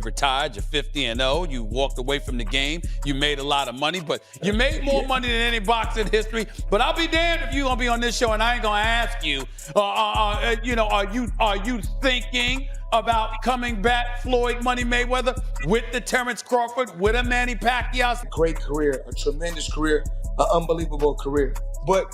retired, you're 50-0, you walked away from the game, you made a lot of money, but you made more money than any boxer in history. But I'll be damned if you're gonna be on this show and I ain't gonna ask you, are you thinking about coming back, Floyd Money Mayweather, with the Terence Crawford, with a Manny Pacquiao? Great career, a tremendous career, an unbelievable career. But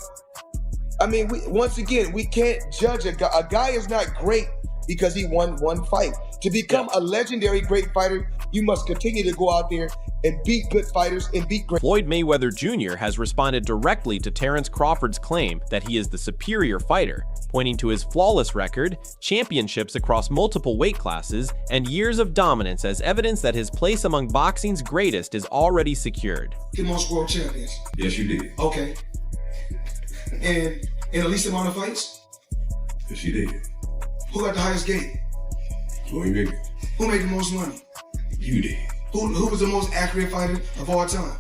I mean, once again, we can't judge a guy. A guy is not great because he won one fight. To become a legendary great fighter, you must continue to go out there and beat good fighters and beat great. Floyd Mayweather Jr. has responded directly to Terence Crawford's claim that he is the superior fighter, pointing to his flawless record, championships across multiple weight classes, and years of dominance as evidence that his place among boxing's greatest is already secured. The most world champions. Yes, you did. Okay. And in the least amount of fights? Yes, you did. Who got the highest gate? Floyd Mayweather. Who made the most money? You did. Who was the most accurate fighter of all time?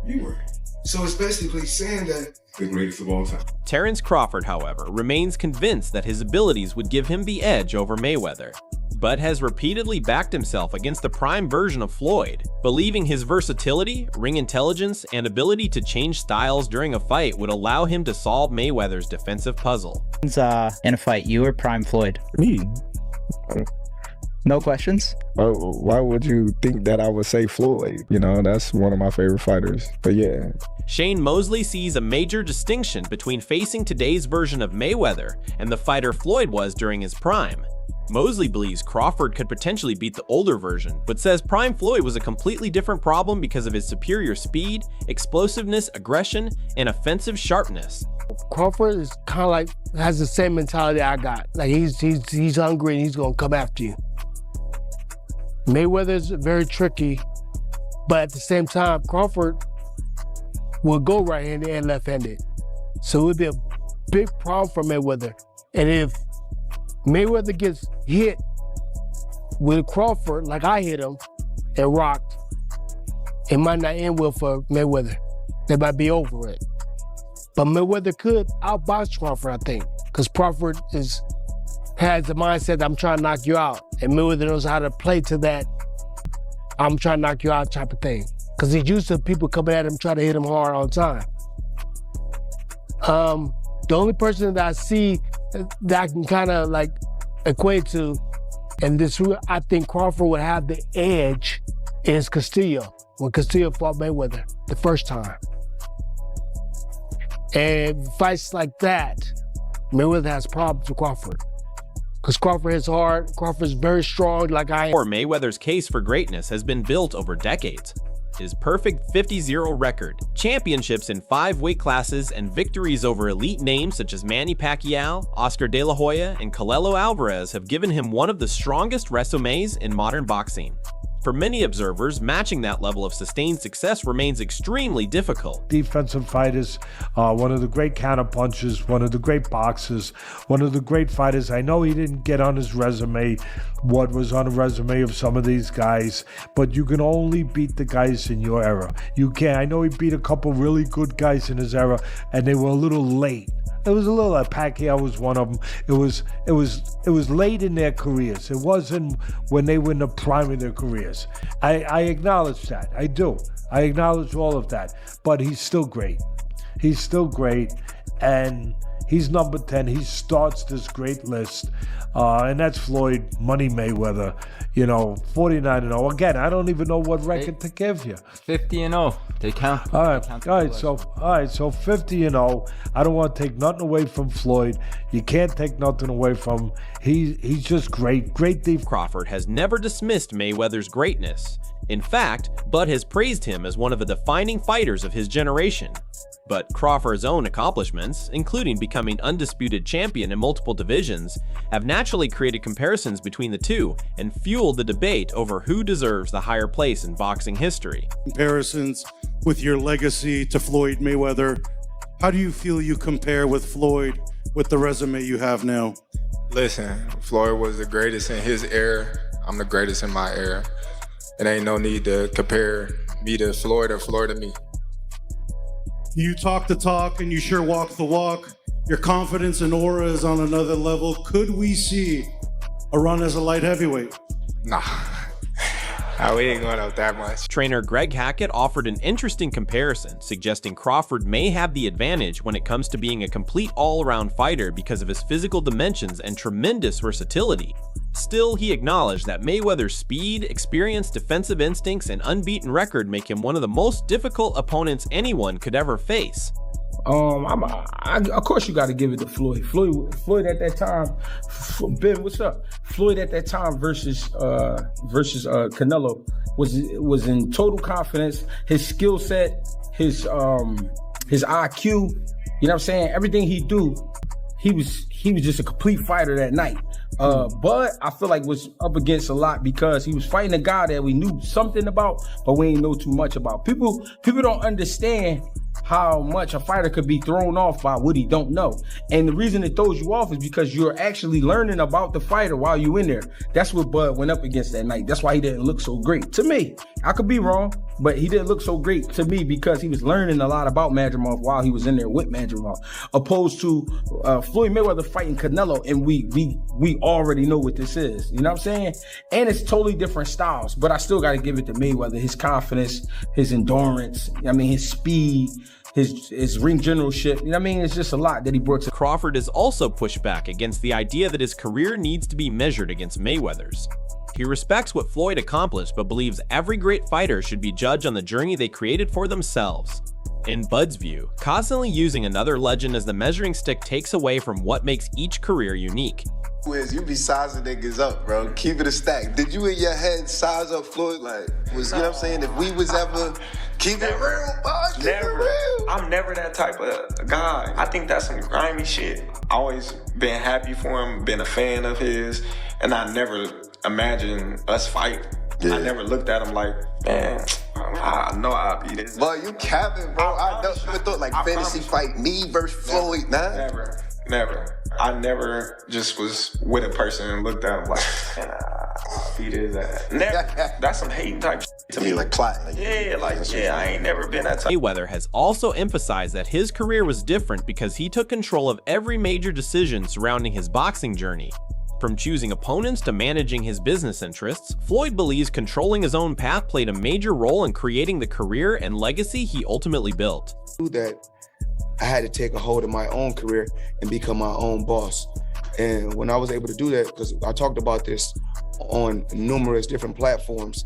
You were. So it's basically saying that the greatest of all time. Terence Crawford, however, remains convinced that his abilities would give him the edge over Mayweather, but has repeatedly backed himself against the prime version of Floyd, believing his versatility, ring intelligence, and ability to change styles during a fight would allow him to solve Mayweather's defensive puzzle. In a fight, you or prime Floyd? Me? No questions? Why would you think that I would say Floyd? You know, that's one of my favorite fighters. But yeah. Shane Mosley sees a major distinction between facing today's version of Mayweather and the fighter Floyd was during his prime. Mosley believes Crawford could potentially beat the older version, but says prime Floyd was a completely different problem because of his superior speed, explosiveness, aggression, and offensive sharpness. Crawford is kind of like, has the same mentality I got. Like he's hungry and he's gonna come after you. Mayweather's very tricky, but at the same time, Crawford will go right-handed and left-handed. So it would be a big problem for Mayweather. And if Mayweather gets hit with Crawford, like I hit him and rocked, it might not end well for Mayweather. They might be over it. But Mayweather could outbox Crawford, I think, because Crawford has the mindset that I'm trying to knock you out. And Mayweather knows how to play to that I'm trying to knock you out type of thing. Because he's used to people coming at him, trying to hit him hard all the time. The only person that I see that I can kind of like equate to, and this I think Crawford would have the edge, is Castillo. When Castillo fought Mayweather the first time. And fights like that, Mayweather has problems with Crawford. Because Crawford hits hard, Crawford's very strong like I am. Mayweather's case for greatness has been built over decades. His perfect 50-0 record, championships in 5 weight classes, and victories over elite names such as Manny Pacquiao, Oscar De La Hoya, and Canelo Alvarez have given him one of the strongest resumes in modern boxing. For many observers, matching that level of sustained success remains extremely difficult. Defensive fighters, one of the great counterpunchers, one of the great boxers, one of the great fighters. I know he didn't get on his resume what was on the resume of some of these guys, but you can only beat the guys in your era. You can. I know he beat a couple really good guys in his era, and they were a little late. It was a little like Pacquiao was one of them. It was late in their careers. It wasn't when they were in the prime of their careers. I acknowledge that. I do. I acknowledge all of that. But he's still great. He's still great. And he's number 10. He starts this great list. And that's Floyd Money Mayweather. You know, 49-0. Again, I don't even know what record to give you. 50-0. They count. All right. So 50-0. I don't want to take nothing away from Floyd. You can't take nothing away from him. He's just great. Great thief. Crawford has never dismissed Mayweather's greatness. In fact, Bud has praised him as one of the defining fighters of his generation. But Crawford's own accomplishments, including becoming undisputed champion in multiple divisions, have naturally created comparisons between the two and fueled the debate over who deserves the higher place in boxing history. Comparisons with your legacy to Floyd Mayweather, how do you feel you compare with Floyd with the resume you have now? Listen, Floyd was the greatest in his era. I'm the greatest in my era. It ain't no need to compare me to Floyd or Floyd to me. You talk the talk and you sure walk the walk. Your confidence and aura is on another level. Could we see a run as a light heavyweight? Nah, We ain't going up that much. Trainer Greg Hackett offered an interesting comparison, suggesting Crawford may have the advantage when it comes to being a complete all-around fighter because of his physical dimensions and tremendous versatility. Still, he acknowledged that Mayweather's speed, experience, defensive instincts, and unbeaten record make him one of the most difficult opponents anyone could ever face. Of course, you got to give it to Floyd. Floyd at that time, Ben, what's up? Floyd at that time versus Canelo was in total confidence. His skill set, his IQ, you know what I'm saying? Everything he do, he was just a complete fighter that night. But I feel like was up against a lot because he was fighting a guy that we knew something about, but we ain't know too much about. People don't understand how much a fighter could be thrown off by what he don't know. And the reason it throws you off is because you're actually learning about the fighter while you in there. That's what Bud went up against that night. That's why he didn't look so great. To me, I could be wrong, but he didn't look so great to me because he was learning a lot about Madrimov while he was in there with Madrimov, opposed to Floyd Mayweather fighting Canelo, and we already know what this is. You know what I'm saying? And it's totally different styles, but I still got to give it to Mayweather. His confidence, his endurance, his speed, his ring generalship, you know what I mean? It's just a lot that he brought to. Crawford has also pushed back against the idea that his career needs to be measured against Mayweather's. He respects what Floyd accomplished, but believes every great fighter should be judged on the journey they created for themselves. In Bud's view, constantly using another legend as the measuring stick takes away from what makes each career unique. You be sizing niggas up, bro. Keep it a stack. Did you in your head size up Floyd? You know what I'm saying? If we was ever keep it real, boy, keep it real. I'm never that type of guy. I think that's some grimy shit. Always been happy for him, been a fan of his, and I never imagined us fight. Yeah. I never looked at him like, man, I know I'll be this. Boy, you capping, bro. I never thought fantasy fight me versus Floyd. Never. I never just was with a person and looked at him like, man, I'll beat his ass. Never. That's some hating type shit to me. I ain't never been that type. Mayweather has also emphasized that his career was different because he took control of every major decision surrounding his boxing journey. From choosing opponents to managing his business interests, Floyd believes controlling his own path played a major role in creating the career and legacy he ultimately built. That I had to take a hold of my own career and become my own boss. And when I was able to do that, because I talked about this on numerous different platforms,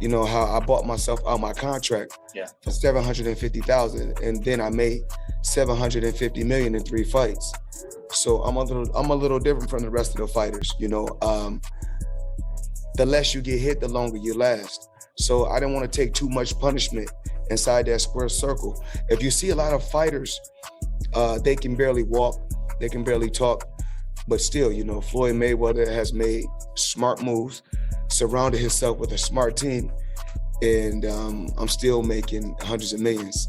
you know, how I bought myself out my contract for $750,000, and then I made $750 million in 3 fights. So I'm a little different from the rest of the fighters, you know. The less you get hit, the longer you last. So I didn't want to take too much punishment inside that square circle. If you see a lot of fighters, they can barely walk, they can barely talk, but still, you know, Floyd Mayweather has made smart moves, surrounded himself with a smart team, and I'm still making hundreds of millions.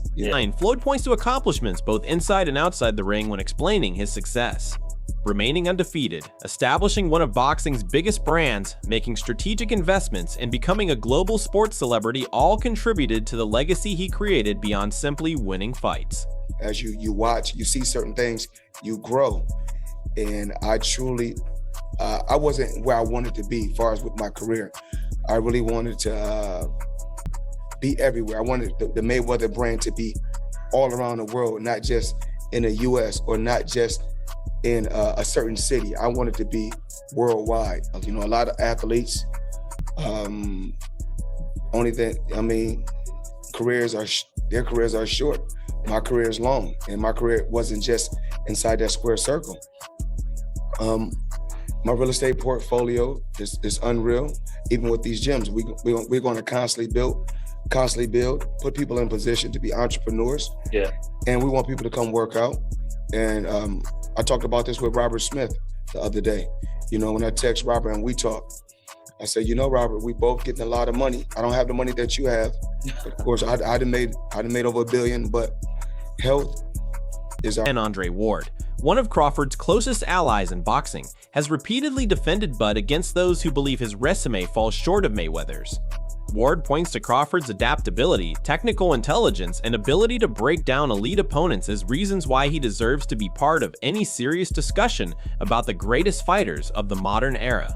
Floyd points to accomplishments both inside and outside the ring when explaining his success. Remaining undefeated, establishing one of boxing's biggest brands, making strategic investments, and becoming a global sports celebrity all contributed to the legacy he created beyond simply winning fights. As you watch, you see certain things, you grow. And I truly, I wasn't where I wanted to be as far as with my career. I really wanted to be everywhere. I wanted the Mayweather brand to be all around the world, not just in the US or not just in a certain city. I wanted to be worldwide. You know, a lot of athletes, only thing, I mean, their careers are short. My career is long, and my career wasn't just inside that square circle. My real estate portfolio is unreal. Even with these gyms, we're going to constantly build, put people in position to be entrepreneurs. Yeah. And we want people to come work out. And I talked about this with Robert Smith the other day. You know, when I text Robert and we talk, I said, you know, Robert, we both getting a lot of money. I don't have the money that you have. Of course, I'd have made over $1 billion, but health is our. And Andre Ward, one of Crawford's closest allies in boxing, has repeatedly defended Bud against those who believe his resume falls short of Mayweather's. Ward points to Crawford's adaptability, technical intelligence, and ability to break down elite opponents as reasons why he deserves to be part of any serious discussion about the greatest fighters of the modern era.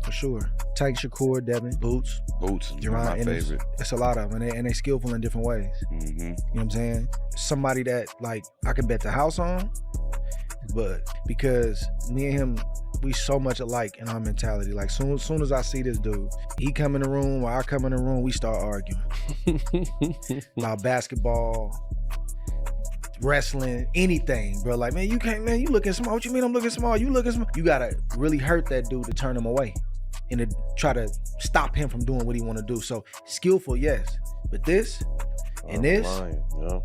for sure. Tank Shakur, Devin, Boots. Boots, Jerron, my favorite. It's a lot of them, and they skillful in different ways. Mm-hmm. You know what I'm saying? Somebody that, like, I can bet the house on, but because me and him, we so much alike in our mentality. Like, soon as I see this dude, he come in the room or I come in the room, we start arguing about basketball, wrestling, anything, bro. Like, man, you can't, man, you looking small. What you mean I'm looking small? You looking small. You gotta really hurt that dude to turn him away and to try to stop him from doing what he want to do. So skillful, yes, but this and this, yeah.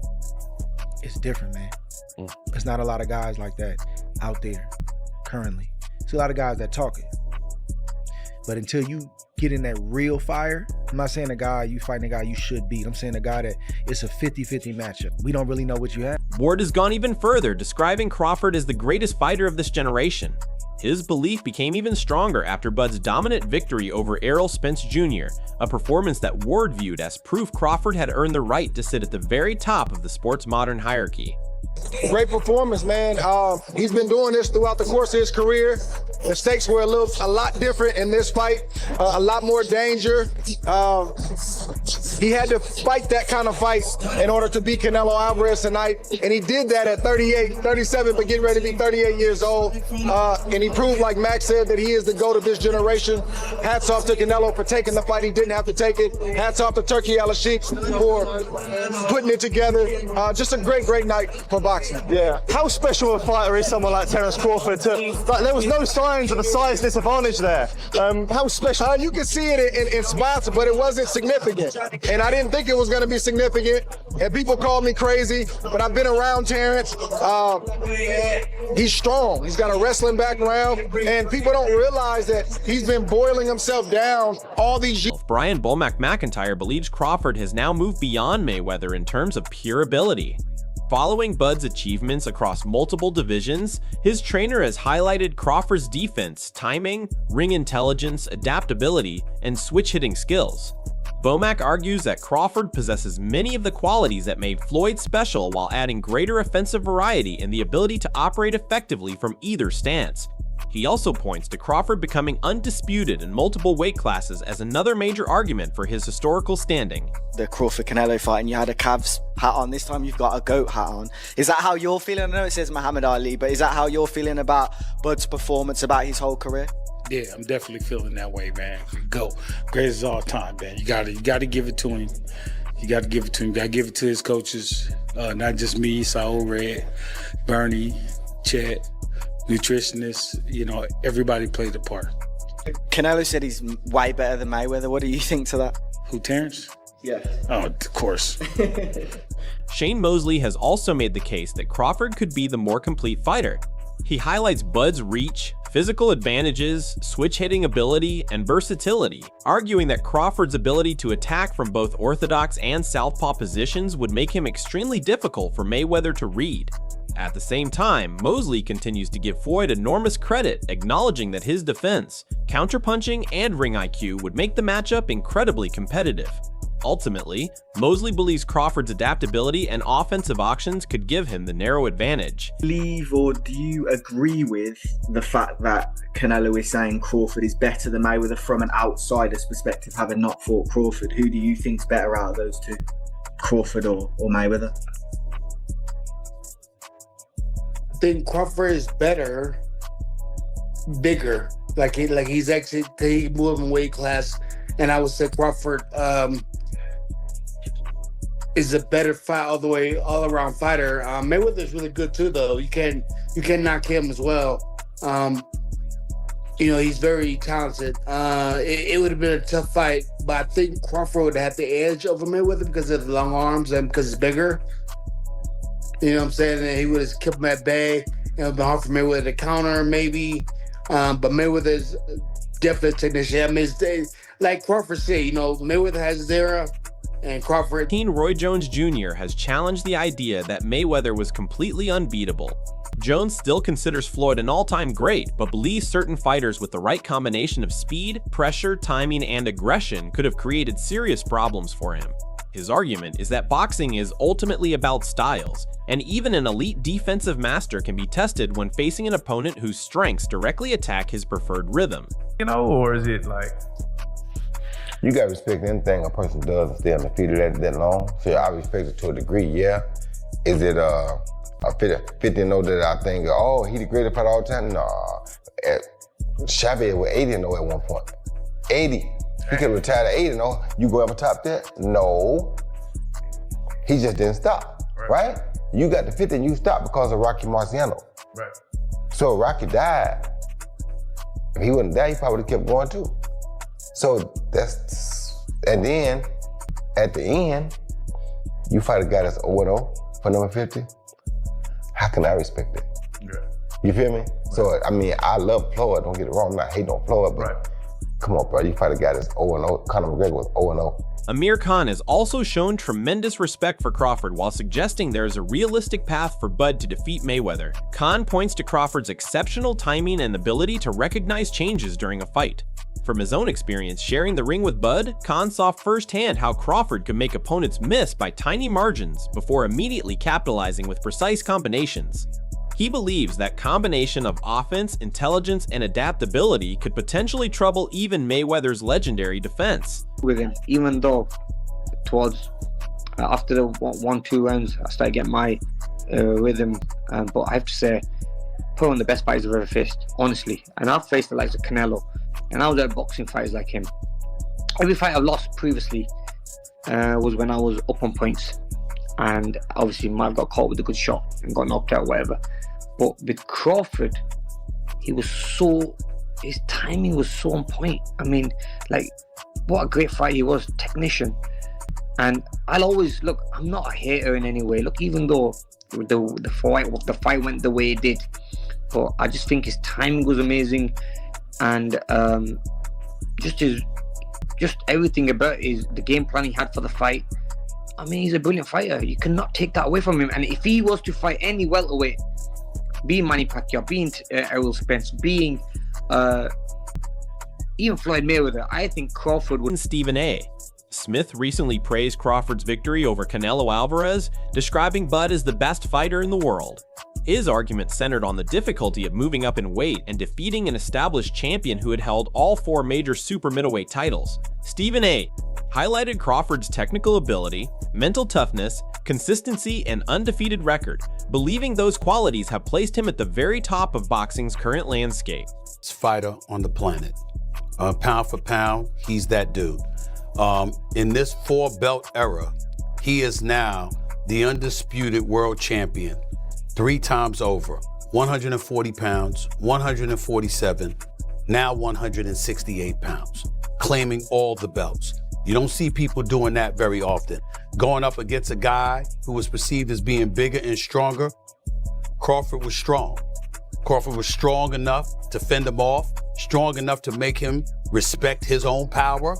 It's different, man. There's not a lot of guys like that out there currently. There's a lot of guys that talk it, but until you get in that real fire, I'm not saying a guy you fighting a guy you should beat. I'm saying a guy that it's a 50-50 matchup. We don't really know what you have. Ward has gone even further, describing Crawford as the greatest fighter of this generation. His belief became even stronger after Bud's dominant victory over Errol Spence Jr., a performance that Ward viewed as proof Crawford had earned the right to sit at the very top of the sport's modern hierarchy. Great performance, man. He's been doing this throughout the course of his career. The stakes were a lot different in this fight, a lot more danger. He had to fight that kind of fight in order to beat Canelo Alvarez tonight, and he did that at 37, but getting ready to be 38 years old. And he proved, like Max said, that he is the GOAT of this generation. Hats off to Canelo for taking the fight. He didn't have to take it. Hats off to Turkey Al-Sheikh for putting it together. Just a great night for boxing. Yeah. How special a fighter is someone like Terence Crawford? Like, there was no signs of a size disadvantage there. How special? You can see it in spots, but it wasn't significant. And I didn't think it was going to be significant. And people called me crazy, but I've been around Terence. He's strong. He's got a wrestling background, and people don't realize that he's been boiling himself down all these years. Brian Bulmack McIntyre believes Crawford has now moved beyond Mayweather in terms of pure ability. Following Bud's achievements across multiple divisions, his trainer has highlighted Crawford's defense, timing, ring intelligence, adaptability, and switch-hitting skills. Bomack argues that Crawford possesses many of the qualities that made Floyd special while adding greater offensive variety and the ability to operate effectively from either stance. He also points to Crawford becoming undisputed in multiple weight classes as another major argument for his historical standing. The Crawford-Canelo fight, and you had a Cavs hat on. This time you've got a GOAT hat on. Is that how you're feeling? I know it says Muhammad Ali, but is that how you're feeling about Bud's performance, about his whole career? Yeah, I'm definitely feeling that way, man. GOAT, greatest of all time, man. You gotta give it to him. You gotta give it to him. You gotta give it to his coaches, not just me, Saul Red, Bernie, Chet, nutritionists. You know, everybody played a part. Canelo said he's way better than Mayweather. What do you think to that? Who, Terence? Yeah. Oh, of course. Shane Mosley has also made the case that Crawford could be the more complete fighter. He highlights Bud's reach, physical advantages, switch-hitting ability, and versatility, arguing that Crawford's ability to attack from both orthodox and southpaw positions would make him extremely difficult for Mayweather to read. At the same time, Mosley continues to give Floyd enormous credit, acknowledging that his defense, counterpunching, and ring IQ would make the matchup incredibly competitive. Ultimately, Mosley believes Crawford's adaptability and offensive options could give him the narrow advantage. Believe, or do you agree with the fact that Canelo is saying Crawford is better than Mayweather from an outsider's perspective, having not fought Crawford? Who do you think's better out of those two, Crawford or Mayweather? I think Crawford is better, bigger. Like he's actually he moved in weight class, and I would say Crawford is a better fight all around fighter. Mayweather's really good too, though. You can knock him as well. He's very talented. It would have been a tough fight, but I think Crawford would have the edge over Mayweather because of the long arms and because it's bigger. You know what I'm saying? And he would have kept him at bay. It would have been hard for Mayweather to counter, maybe. But Mayweather's definitely a technician. I mean, like Crawford said, Mayweather has his era, and Crawford. Roy Jones Jr. has challenged the idea that Mayweather was completely unbeatable. Jones still considers Floyd an all-time great, but believes certain fighters with the right combination of speed, pressure, timing, and aggression could have created serious problems for him. His argument is that boxing is ultimately about styles, and even an elite defensive master can be tested when facing an opponent whose strengths directly attack his preferred rhythm. or is it like? You gotta respect anything a person does and stay undefeated that long. So I respect it to a degree, yeah. Is it a 50-0 that I think, oh, he the greatest fighter all the time? Nah. Chavez was 80-0 at one point. 80. He could retire at 80-0. You go ever top that? No. He just didn't stop, right? You got to 50 and you stopped because of Rocky Marciano. Right. So Rocky died. If he wouldn't die, he probably would have kept going too. So and then at the end, you fight a guy that's 0-0 for number 50. How can I respect it? Yeah. You feel me? So, I mean, I love Floyd, don't get it wrong, I'm not hating on Floyd, but come on, bro, you fight a guy that's 0-0, Conor McGregor was 0-0. Amir Khan has also shown tremendous respect for Crawford while suggesting there is a realistic path for Bud to defeat Mayweather. Khan points to Crawford's exceptional timing and ability to recognize changes during a fight. From his own experience sharing the ring with Bud, Khan saw firsthand how Crawford could make opponents miss by tiny margins before immediately capitalizing with precise combinations. He believes that combination of offense, intelligence, and adaptability could potentially trouble even Mayweather's legendary defense. With him, even though towards after the 1-2 rounds, I started getting my rhythm, but I have to say, put on the best fighters I've ever faced, honestly. And I've faced the likes of Canelo, and I was at boxing fighters like him. Every fight I've lost previously was when I was up on points, and obviously might have got caught with a good shot and got knocked out or whatever. But with Crawford, his timing was so on point. I mean, like, what a great fight he was, technician. And I'll always, look, I'm not a hater in any way. Look, even though the fight went the way it did, but I just think his timing was amazing, and just everything about the game plan he had for the fight. I mean, he's a brilliant fighter. You cannot take that away from him. And if he was to fight any welterweight, being Manny Pacquiao, being Errol Spence, being even Floyd Mayweather, I think Crawford would. Stephen A. Smith recently praised Crawford's victory over Canelo Alvarez, describing Bud as the best fighter in the world. His argument centered on the difficulty of moving up in weight and defeating an established champion who had held all 4 major super middleweight titles. Stephen A. highlighted Crawford's technical ability, mental toughness, consistency, and undefeated record, believing those qualities have placed him at the very top of boxing's current landscape. Fighter on the planet. Pound for pound, he's that dude. In this 4-belt era, he is now the undisputed world champion 3 times over. 140 pounds, 147, now 168 pounds, claiming all the belts. You don't see people doing that very often. Going up against a guy who was perceived as being bigger and stronger, Crawford was strong. Crawford was strong enough to fend him off, strong enough to make him respect his own power.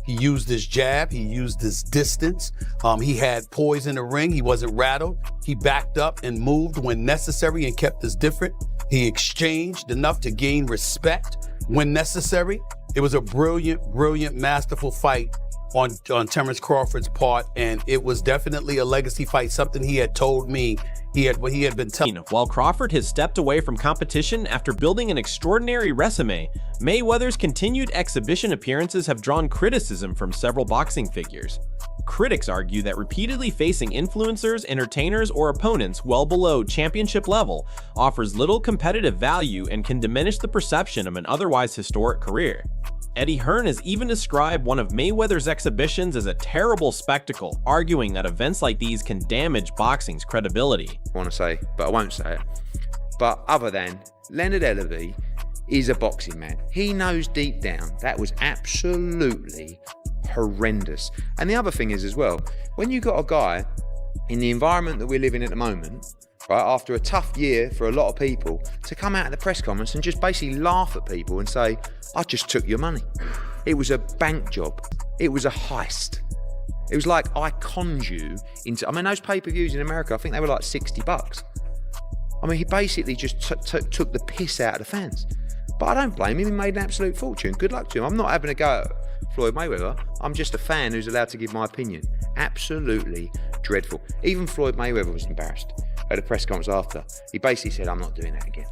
He used his jab, he used his distance. He had poise in the ring, he wasn't rattled. He backed up and moved when necessary and kept us different. He exchanged enough to gain respect when necessary. It was a brilliant, brilliant, masterful fight on Terence Crawford's part, and it was definitely a legacy fight, something he had told me he had been telling. While Crawford has stepped away from competition after building an extraordinary resume, Mayweather's continued exhibition appearances have drawn criticism from several boxing figures. Critics argue that repeatedly facing influencers, entertainers, or opponents well below championship level offers little competitive value and can diminish the perception of an otherwise historic career. Eddie Hearn has even described one of Mayweather's exhibitions as a terrible spectacle, arguing that events like these can damage boxing's credibility. I want to say, but I won't say it. But other than Leonard Ellerby is a boxing man. He knows deep down that was absolutely horrendous. And the other thing is as well, when you got a guy in the environment that we're living at the moment, right, after a tough year for a lot of people, to come out at the press conference and just basically laugh at people and say, I just took your money. It was a bank job. It was a heist. It was like, I conned you into, I mean, those pay-per-views in America, I think they were like $60. I mean, he basically just took the piss out of the fans. But I don't blame him, he made an absolute fortune. Good luck to him. I'm not having a go at Floyd Mayweather. I'm just a fan who's allowed to give my opinion. Absolutely dreadful. Even Floyd Mayweather was embarrassed at a press conference after. He basically said, I'm not doing that again.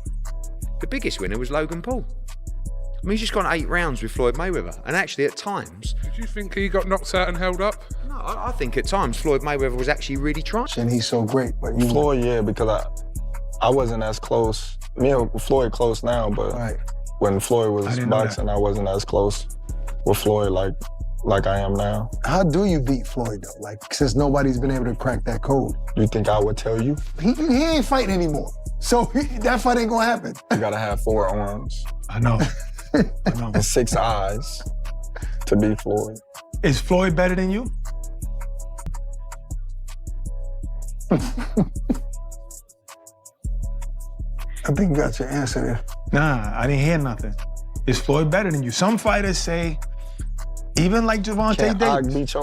The biggest winner was Logan Paul. I mean, he's just gone 8 rounds with Floyd Mayweather. And actually, at times... Did you think he got knocked out and held up? No, I think at times Floyd Mayweather was actually really trying. And he's so great, but Floyd, yeah, because I wasn't as close. Me and Floyd close now, but when Floyd was boxing, I wasn't as close with Floyd like I am now. How do you beat Floyd though? Like, since nobody's been able to crack that code. You think I would tell you? He ain't fighting anymore. So that fight ain't gonna happen. You gotta have 4 arms. I know. And 6 eyes to beat Floyd. Is Floyd better than you? I think you got your answer there. Nah, I didn't hear nothing. Is Floyd better than you? Some fighters say, even like Gervonta Davis.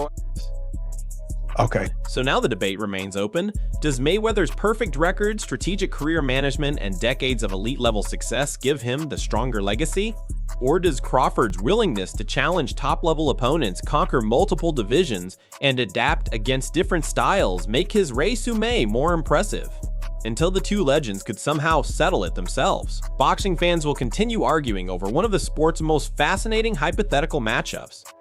Okay. So now the debate remains open. Does Mayweather's perfect record, strategic career management, and decades of elite-level success give him the stronger legacy? Or does Crawford's willingness to challenge top-level opponents, conquer multiple divisions, and adapt against different styles make his resume more impressive? Until the two legends could somehow settle it themselves, boxing fans will continue arguing over one of the sport's most fascinating hypothetical matchups.